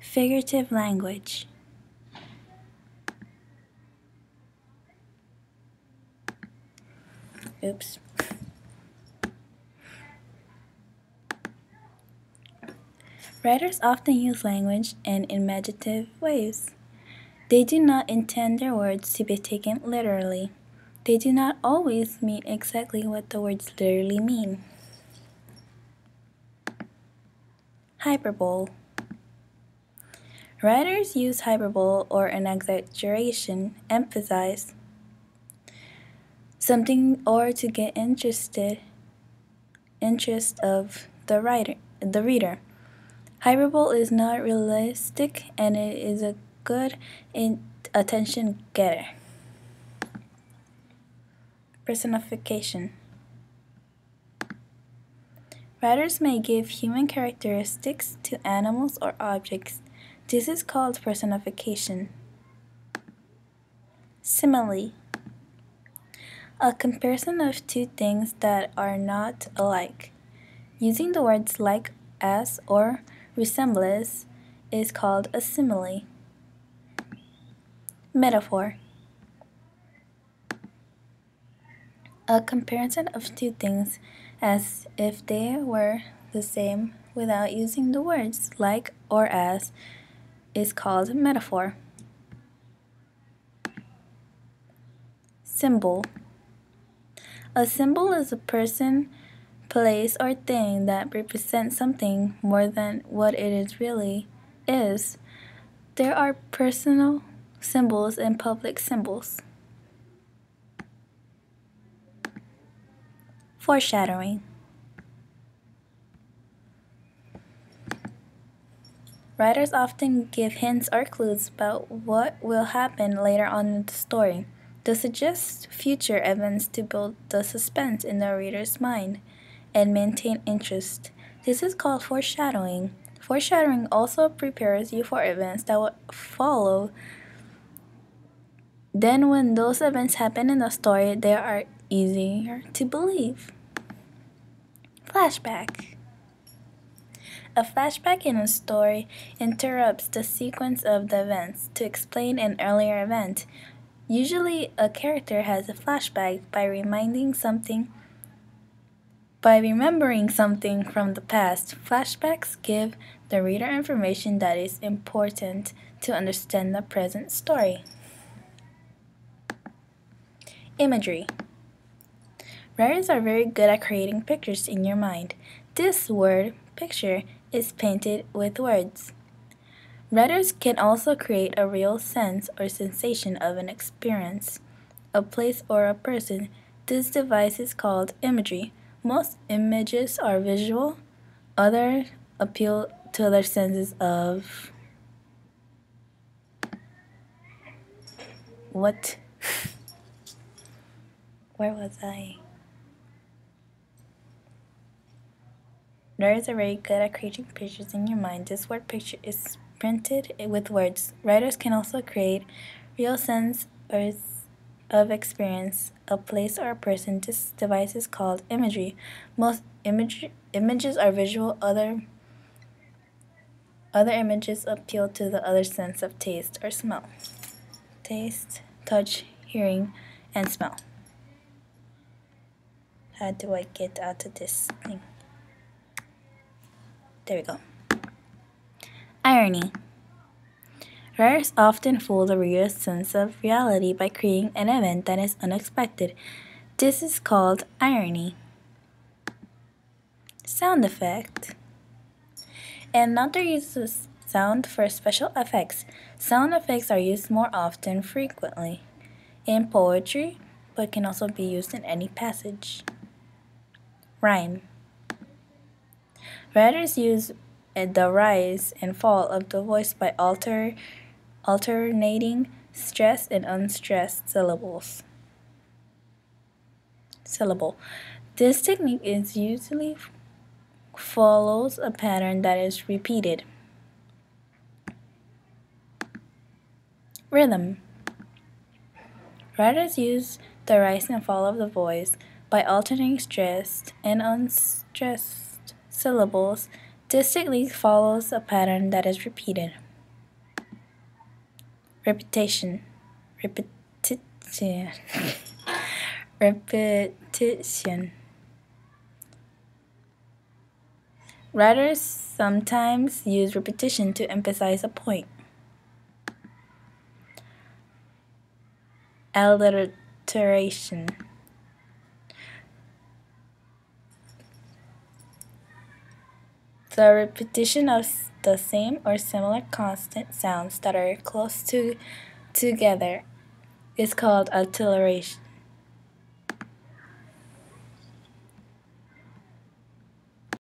Figurative language. Oops. Writers often use language in imaginative ways. They do not intend their words to be taken literally. They do not always mean exactly what the words literally mean. Hyperbole. Writers use hyperbole or an exaggeration, emphasize something or to get interest of the reader. Hyperbole is not realistic and it is a good attention getter. Personification. Writers may give human characteristics to animals or objects. This is called personification. Simile. A comparison of two things that are not alike. Using the words like, as, or resembles is called a simile. Metaphor. A comparison of two things as if they were the same without using the words like or as is called metaphor. Symbol. A symbol is a person, place, or thing that represents something more than what it really is. There are personal symbols and public symbols. Foreshadowing. Writers often give hints or clues about what will happen later on in the story. They suggest future events to build the suspense in the reader's mind and maintain interest. This is called foreshadowing. Foreshadowing also prepares you for events that will follow. Then when those events happen in the story, they are easier to believe. Flashback. A flashback in a story interrupts the sequence of the events to explain an earlier event. Usually, a character has a flashback by remembering something from the past. Flashbacks give the reader information that is important to understand the present story. Imagery. Writers are very good at creating pictures in your mind. This word, picture, is painted with words. Writers can also create a real sense or sensation of an experience, a place, or a person. This device is called imagery. Most images are visual, others appeal to other senses of what? Where was I? Writers are very good at creating pictures in your mind. This word picture is printed with words. Writers can also create real sense of experience, a place, or a person. This device is called imagery. Most images are visual, other images appeal to the other sense of taste or smell. Taste, touch, hearing, and smell. How do I get out of this thing? There we go. Irony. Writers often fool the reader's sense of reality by creating an event that is unexpected. This is called irony. Sound effect. Another uses sound for special effects. Sound effects are used more often frequently in poetry, but can also be used in any passage. Rhyme. Writers use the rise and fall of the voice by alternating stressed and unstressed syllables. This technique is usually follows a pattern that is repeated. Rhythm. Writers use the rise and fall of the voice by alternating stressed and unstressed syllables. This technique follows a pattern that is repeated. repetition, repetition, repetition. Writers sometimes use repetition to emphasize a point. Alliteration. The repetition of the same or similar consonant sounds that are close together is called alliteration.